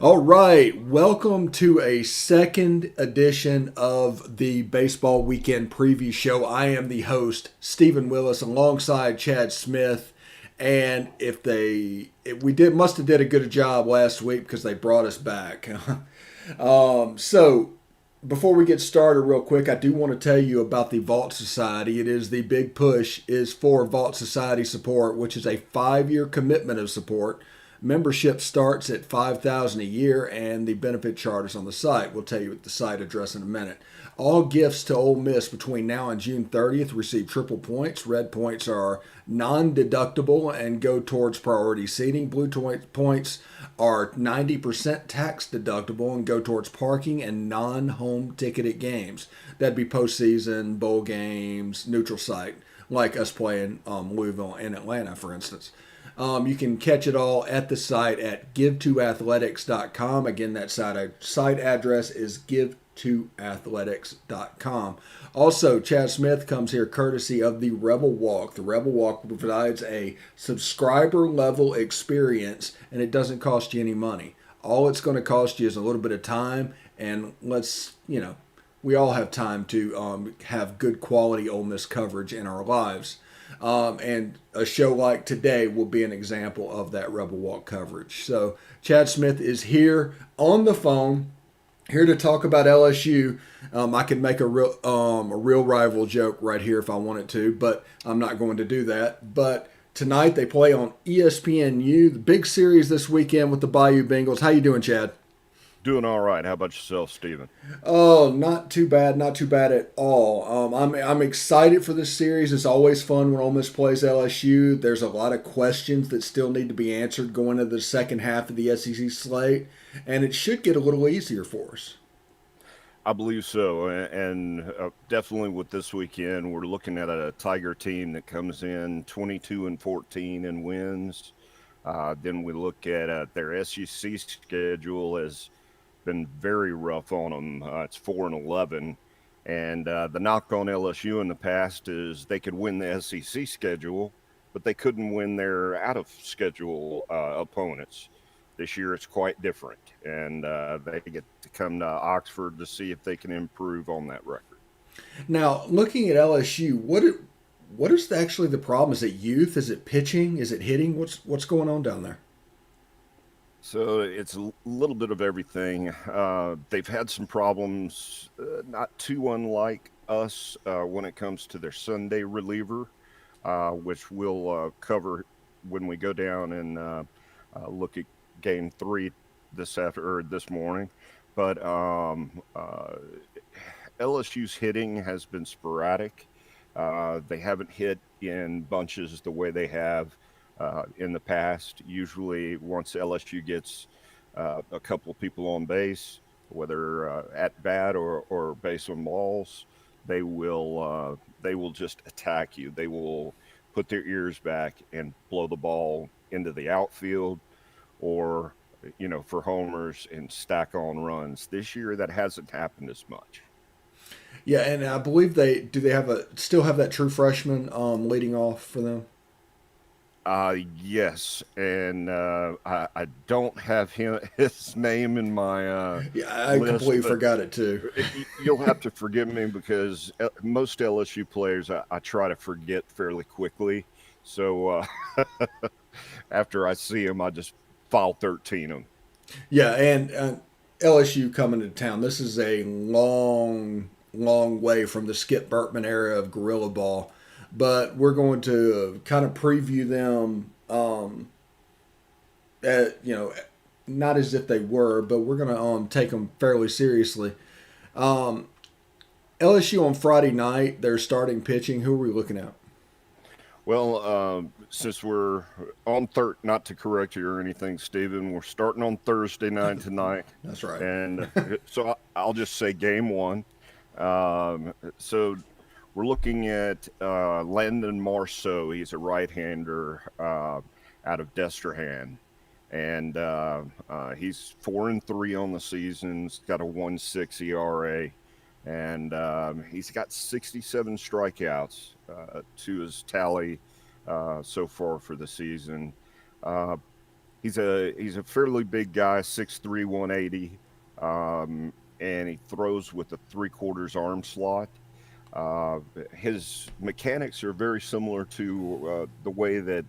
All right, welcome to a second edition of the Baseball Weekend Preview Show. I am the host, Stephen Willis, alongside Chad Smith. And if we must have did a good job last week because they brought us back. So before we get started, real quick, I do want to tell you about the Vault Society. It is the big push is for Vault Society support, which is a 5-year commitment of support. Membership starts at $5,000 a year, and the benefit chart is on the site. We'll tell you the site address in a minute. All gifts to Ole Miss between now and June 30th receive triple points. Red points are non-deductible and go towards priority seating. Blue points are 90% tax deductible and go towards parking and non-home ticketed games. That'd be postseason, bowl games, neutral site, like us playing Louisville and Atlanta, for instance. You can catch it all at the site at give2athletics.com. Again, that site address is give2athletics.com. Also, Chad Smith comes here courtesy of the Rebel Walk. The Rebel Walk provides a subscriber level experience, and it doesn't cost you any money. All it's going to cost you is a little bit of time, and we all have time to have good quality Ole Miss coverage in our lives. And a show like today will be an example of that Rebel Walk coverage. So Chad Smith is here on the phone, here to talk about LSU. I could make a real rival joke right here if I wanted to, but I'm not going to do that. But tonight they play on ESPNU, the big series this weekend with the Bayou Bengals. How you doing, Chad? Doing all right. How about yourself, Steven? Oh, not too bad, not too bad at all. I'm excited for this series. It's always fun when Ole Miss plays LSU. There's a lot of questions that still need to be answered going into the second half of the SEC slate, and it should get a little easier for us. I believe so. And definitely with this weekend, we're looking at a Tiger team that comes in 22-14 and wins. Then we look at their SEC schedule has been very rough on them. It's 4-11. And the knock on LSU in the past is they could win the SEC schedule, but they couldn't win their out of schedule opponents. This year it's quite different, and they get to come to Oxford to see if they can improve on that record. Now, looking at LSU, what is actually the problem? Is it youth? Is it pitching? Is it hitting? What's going on down there? So it's a little bit of everything. They've had some problems, not too unlike us when it comes to their Sunday reliever, which we'll cover when we go down and look at Game 3 this morning. But LSU's hitting has been sporadic. They haven't hit in bunches the way they have in the past. Usually, once LSU gets a couple of people on base, whether at bat or base on balls, they will just attack you. They will put their ears back and blow the ball into the outfield, or for homers and stack on runs. This year, that hasn't happened as much. Yeah, and I believe they have a still have that true freshman leading off for them. Yes, and I don't have his name in my Yeah, I list, completely but forgot it too. you'll have to forgive me because most LSU players I try to forget fairly quickly. So after I see them, I just file 13 them. Yeah, and LSU coming to town. This is a long, long way from the Skip Bertman era of Gorilla Ball, but we're going to kind of preview them. Not as if they were, but we're going to take them fairly seriously. Um, LSU on Friday night, they're starting pitching. Who are we looking at? Well, since we're on not to correct you or anything, Stephen, we're starting on Thursday night tonight, That's right. and so I'll just say game one. So we're looking at Landon Marceau. He's a right-hander out of Destrehan, and he's 4-3 on the season. He's got a 1.6 ERA, and he's got 67 strikeouts to his tally so far for the season. Uh, He's a fairly big guy, 6'3", 180, and he throws with a 3/4 arm slot. Uh, his mechanics are very similar to the way that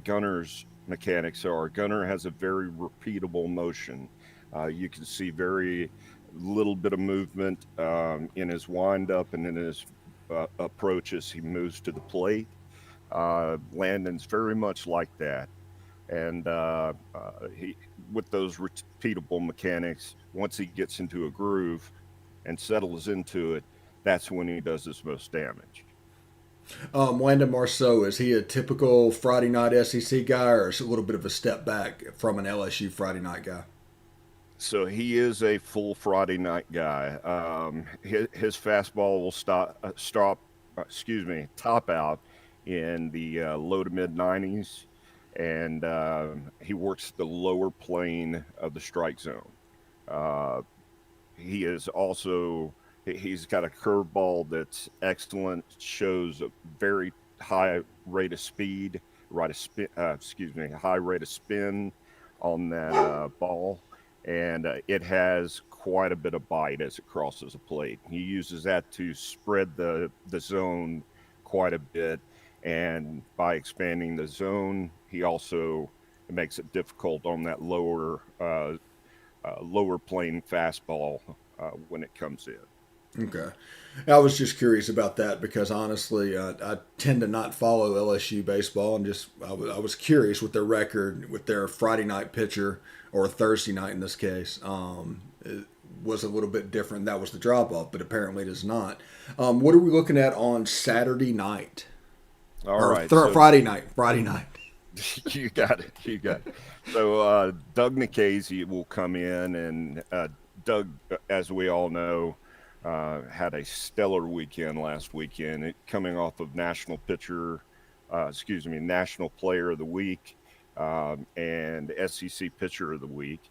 Gunner's mechanics are. Gunner has a very repeatable motion. You can see very little bit of movement in his windup and in his approach as he moves to the plate. Landon's very much like that, and he with those repeatable mechanics. Once he gets into a groove and settles into it, that's when he does his most damage. Wanda Marceau, is he a typical Friday night SEC guy, or is it a little bit of a step back from an LSU Friday night guy? So he is a full Friday night guy. His fastball will top out in the low to mid 90s, and he works the lower plane of the strike zone. Uh, he is also he's got a curveball that's excellent, shows a very high rate of speed, high rate of spin on that ball, and it has quite a bit of bite as it crosses a plate. He uses that to spread the zone quite a bit, and by expanding the zone, he also makes it difficult on that lower plane fastball when it comes in. Okay. I was just curious about that because honestly, I tend to not follow LSU baseball, and I was curious with their record with their Friday night pitcher or Thursday night in this case. It was a little bit different. That was the drop off, but apparently it is not. What are we looking at on Saturday night All or right, so Friday night? Friday night. you got it. You got it. So Doug Nikhazy will come in, and Doug, as we all know, had a stellar weekend last weekend, coming off of National Player of the Week and SEC Pitcher of the Week.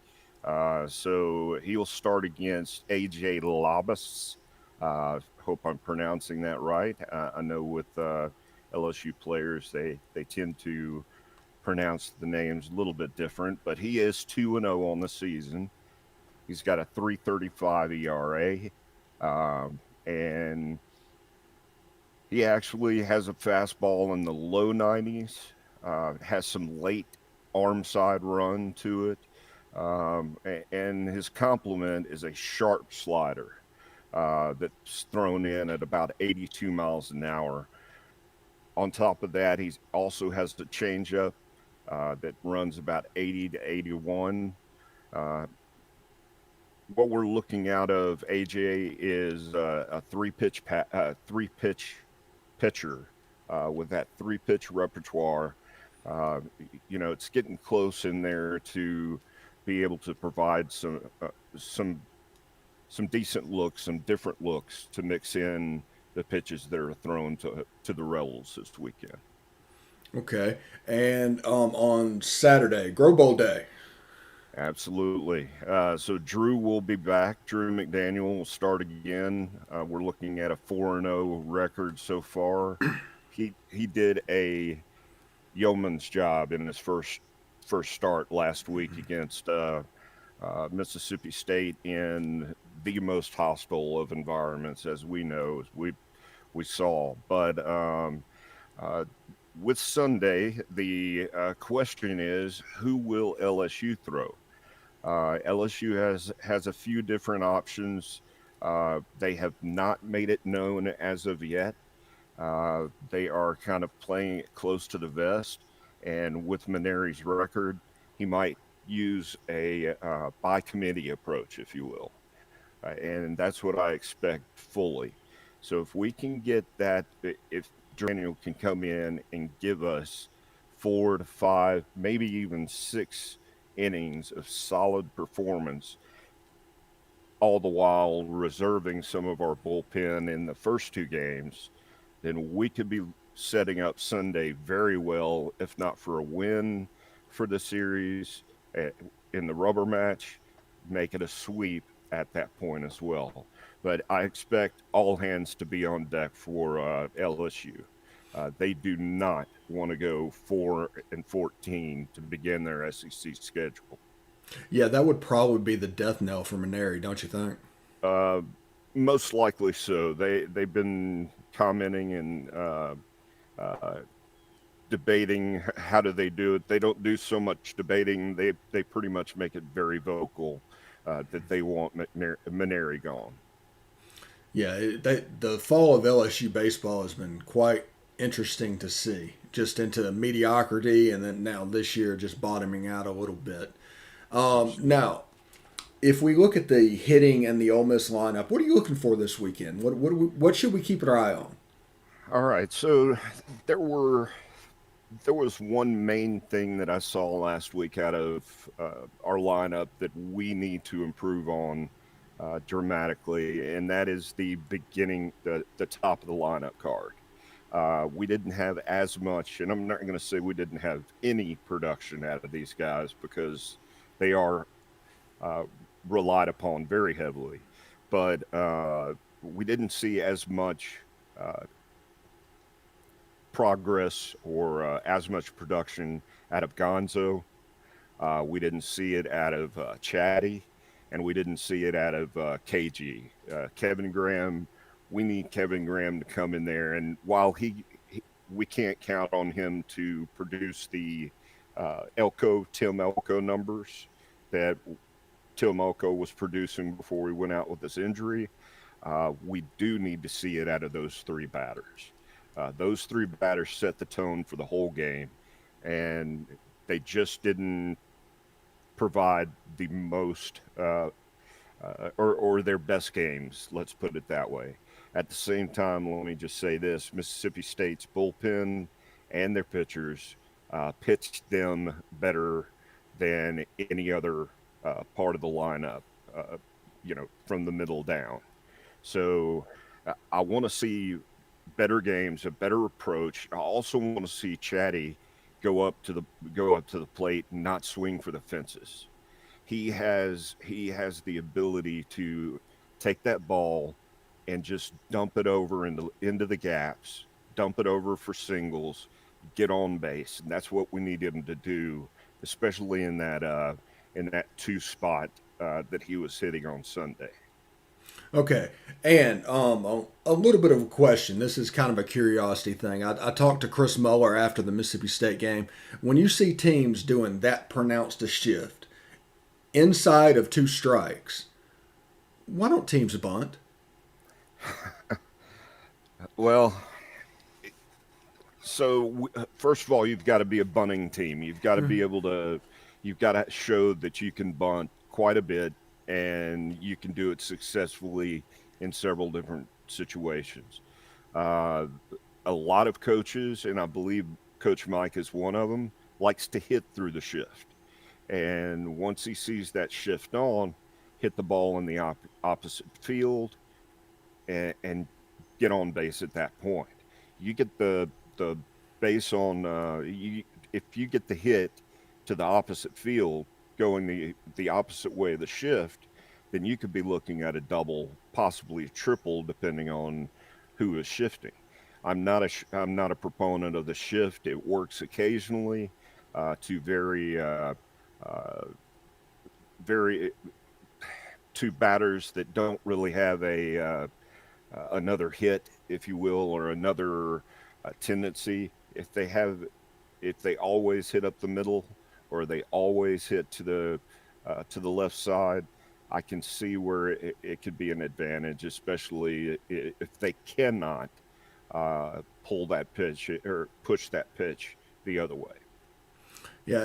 So he'll start against AJ Labas. Hope I'm pronouncing that right. I know with LSU players, they tend to pronounce the names a little bit different, but he is 2-0 on the season. He's got a 3.35 ERA, and he actually has a fastball in the low 90s. Has some late arm side run to it, and his complement is a sharp slider that's thrown in at about 82 miles an hour. On top of that, he also has the changeup that runs about 80 to 81. Uh, what we're looking out of AJ is a three pitch pitcher with that 3 pitch repertoire. Uh, it's getting close in there to be able to provide some decent looks, some different looks to mix in the pitches that are thrown to the Rebels this weekend. Okay. And on Saturday, Grow Bowl Day. Absolutely. So Drew will be back. Drew McDaniel will start again. We're looking at a 4-0 record so far. He did a yeoman's job in his first start last week against Mississippi State in the most hostile of environments, as we know, as we saw. But uh, with Sunday, the question is, who will LSU throw? LSU has a few different options. They have not made it known as of yet. They are kind of playing it close to the vest, and with Maneri's record, he might use a by committee approach, if you will, and that's what I expect fully. So if we can get that, if Daniel can come in and give us 4 to 5, maybe even 6 innings of solid performance, all the while reserving some of our bullpen in the first 2 games, then we could be setting up Sunday very well, if not for a win for the series in the rubber match, make it a sweep at that point as well. But I expect all hands to be on deck for LSU. They do not want to go 4-14 to begin their SEC schedule. Yeah, that would probably be the death knell for Maneri, don't you think? Uh, Most likely so. They've been commenting and uh, debating how do they do it. They don't do so much debating. They pretty much make it very vocal that they want Maneri gone. Yeah, the fall of LSU baseball has been quite interesting to see. Just into mediocrity, and then now this year just bottoming out a little bit. Now, if we look at the hitting and the Ole Miss lineup, what are you looking for this weekend? What should we keep our eye on? All right, so there were there was one main thing that I saw last week out of our lineup that we need to improve on dramatically, and that is the beginning, the top of the lineup card. We didn't have as much, and I'm not going to say we didn't have any production out of these guys because they are uh, relied upon very heavily, but we didn't see as much uh, progress or as much production out of Gonzo. We didn't see it out of Chatty, and we didn't see it out of KG. Kevin Graham, we need Kevin Graham to come in there, and while we can't count on him to produce the Tim Elko numbers that Tim Elko was producing before he went out with this injury. We do need to see it out of those three batters. Those three batters set the tone for the whole game, and they just didn't provide the most or their best games. Let's put it that way. At the same time, let me just say this: Mississippi State's bullpen and their pitchers pitched them better than any other part of the lineup. Uh, from the middle down. So I want to see better games, a better approach. I also want to see Chatty go up to the plate and not swing for the fences. He has the ability to take that ball and just dump it over into the gaps, dump it over for singles, get on base, and that's what we need him to do, especially in that two spot that he was hitting on Sunday. Okay, and a little bit of a question. This is kind of a curiosity thing. I talked to Chris Muller after the Mississippi State game. When you see teams doing that pronounced a shift inside of two strikes, why don't teams bunt? Well, so first of all, you've got to be a bunting team. You've got to be able to, you've got to show that you can bunt quite a bit and you can do it successfully in several different situations. Uh, a lot of coaches, and I believe Coach Mike is one of them, likes to hit through the shift. And once he sees that shift on, hit the ball in the opposite field and get on base at that point. You get the base on if you get the hit to the opposite field going the opposite way of the shift, then you could be looking at a double, possibly a triple, depending on who is shifting. I'm not a proponent of the shift. It works occasionally to uh, very to batters that don't really have a another hit, if you will, or another tendency. If they always hit up the middle, or they always hit to the left side, I can see where it could be an advantage, especially if they cannot pull that pitch or push that pitch the other way. Yeah,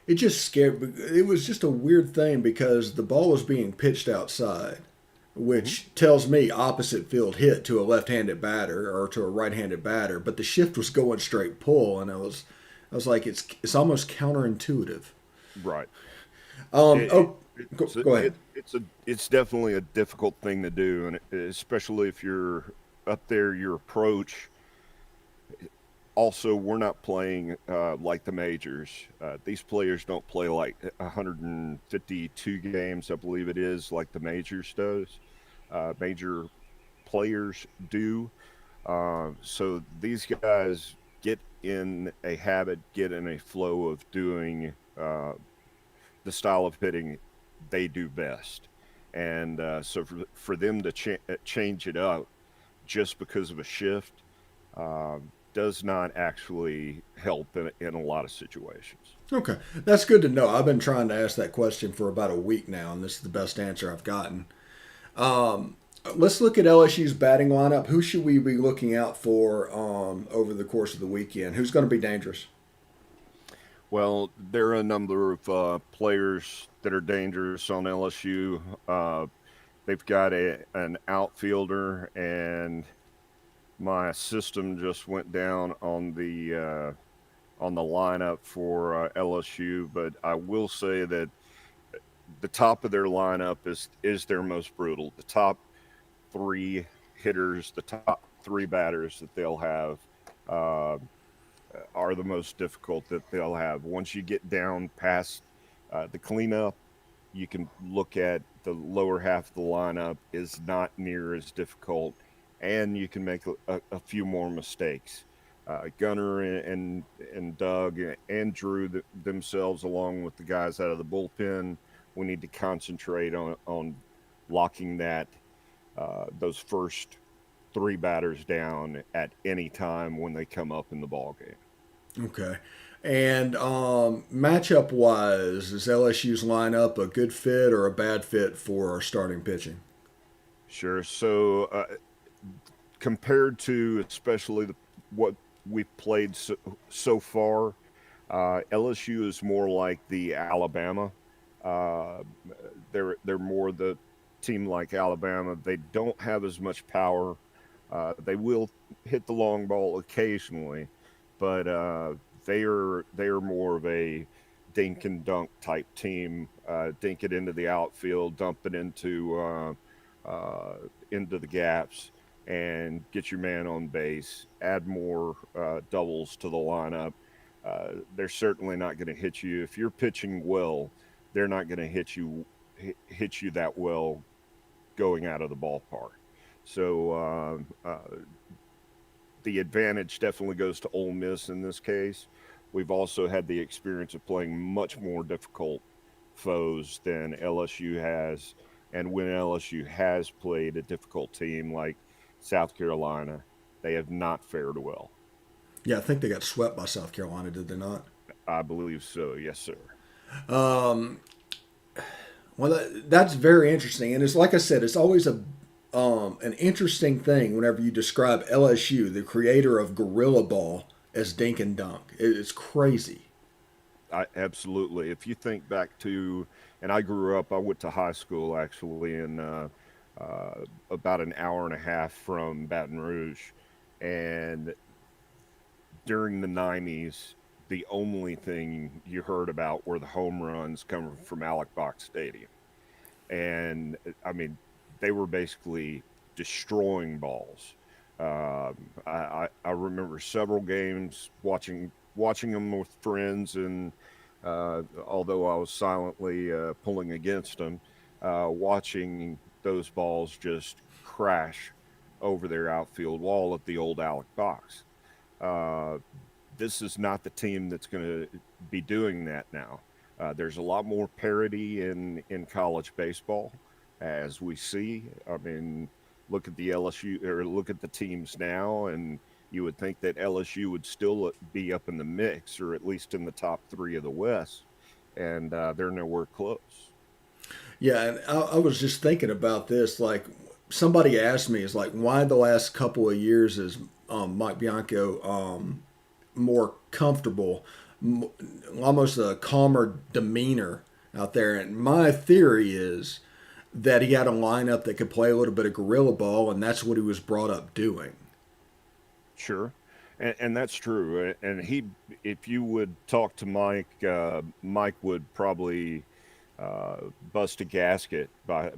it just scared. It was just a weird thing because the ball was being pitched outside, Hmm. which tells me opposite field hit to a left-handed batter or to a right-handed batter, but the shift was going straight pull, and I was like, it's almost counterintuitive. Right. It, Oh, it's go ahead. it's definitely a difficult thing to do, and especially if you're up there, your approach. Also, we're not playing like the majors. These players don't play like 152 games, I believe it is, like the majors does. Major players do. So these guys, get in a habit, get in a flow of doing the style of hitting they do best. And so for them to change it up just because of a shift does not actually help in a lot of situations. Okay, that's good to know. I've been trying to ask that question for about a week now, and this is the best answer I've gotten. Let's look at LSU's batting lineup. Who should we be looking out for over the course of the weekend? Who's going to be dangerous? Well, there are a number of players that are dangerous on LSU. They've got an outfielder, and my system just went down on the lineup for LSU. But I will say that the top of their lineup is their most brutal. The top three hitters, the top three batters that they'll have. Uh, are the most difficult that they'll have. Once you get down past the cleanup, you can look at the lower half of the lineup is not near as difficult, and you can make a few more mistakes. Gunner and Doug and Drew themselves, along with the guys out of the bullpen, we need to concentrate on locking those first three batters down at any time when they come up in the ball game. Okay. And matchup wise, is LSU's lineup a good fit or a bad fit for our starting pitching? Sure. So compared to especially what we've played so far, LSU is more like the Alabama. Uh, they're more the team like Alabama. They don't have as much power. They will hit the long ball occasionally, but they are more of a dink and dunk type team. Dink it into the outfield, dump it into the gaps, and get your man on base. Add more doubles to the lineup. They're certainly not going to hit you if you're pitching well. They're not going to hit you that well going out of the ballpark. So the advantage definitely goes to Ole Miss in this case. We've also had the experience of playing much more difficult foes than LSU has. And when LSU has played a difficult team like South Carolina, they have not fared well. Yeah, I think they got swept by South Carolina, did they not? I believe so. Yes, sir. Well, that's very interesting, and it's like I said, it's always an interesting thing whenever you describe LSU, the creator of Gorilla Ball, as dink and dunk. It's crazy. Absolutely. If you think back to, and I grew up, I went to high school actually in about an hour and a half from Baton Rouge. And during the 90s, the only thing you heard about were the home runs coming from Alec Box Stadium. And I mean, they were basically destroying balls. I remember several games watching them with friends, and although I was silently pulling against them, watching those balls just crash over their outfield wall at the old Alec box. Uh, this is not the team that's going to be doing that now. There's a lot more parity in college baseball, as we see. I mean, look at the LSU or look at the teams now, and you would think that LSU would still be up in the mix or at least in the top three of the West, and they're nowhere close. Yeah, and I was just thinking about this. Like somebody asked me, is like, why the last couple of years is Mike Bianco more comfortable, almost a calmer demeanor out there? And my theory is that he had a lineup that could play a little bit of gorilla ball, and that's what he was brought up doing. Sure. And that's true. And if you would talk to Mike, Mike would probably bust a gasket by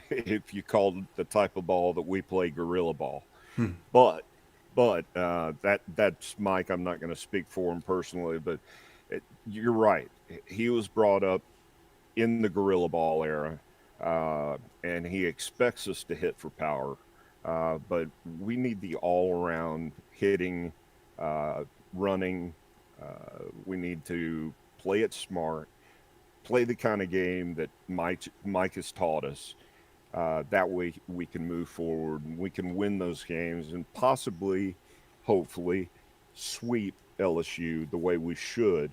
if you called the type of ball that we play gorilla ball. But that's Mike. I'm not going to speak for him personally, but you're right. He was brought up in the gorilla ball era, and he expects us to hit for power. But we need the all around hitting, running. We need to play it smart, play the kind of game that Mike has taught us. That way we can move forward and we can win those games and possibly, hopefully, sweep LSU the way we should,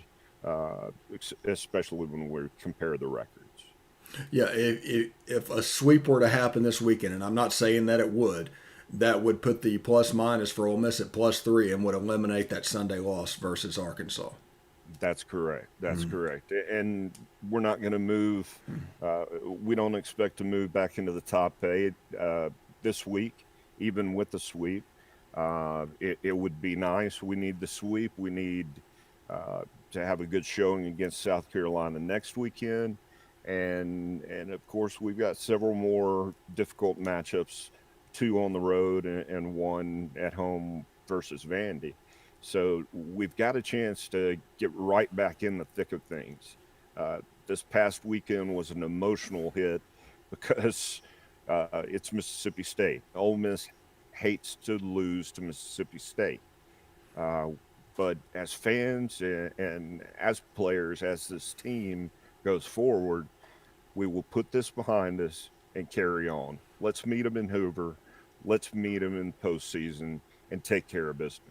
especially when we compare the records. Yeah, if a sweep were to happen this weekend, and I'm not saying that would put the plus minus for Ole Miss at +3 and would eliminate that Sunday loss versus Arkansas. That's correct. That's correct. And we're not going to move. We don't expect to move back into the top 8 this week, even with the sweep. It would be nice. We need the sweep. We need to have a good showing against South Carolina next weekend. And of course, we've got several more difficult matchups, 2 on the road and 1 at home versus Vandy. So we've got a chance to get right back in the thick of things. This past weekend was an emotional hit because it's Mississippi State. Ole Miss hates to lose to Mississippi State. But as fans and as players, as this team goes forward, we will put this behind us and carry on. Let's meet them in Hoover. Let's meet them in postseason and take care of business.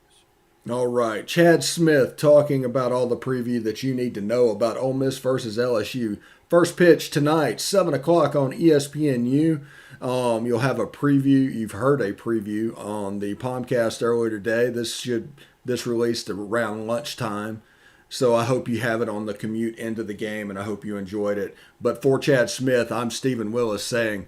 All right, Chad Smith talking about all the preview that you need to know about Ole Miss versus LSU. First pitch tonight, 7 o'clock on ESPNU. You'll have a preview. You've heard a preview on the podcast earlier today. This released around lunchtime. So I hope you have it on the commute into the game, and I hope you enjoyed it. But for Chad Smith, I'm Stephen Willis saying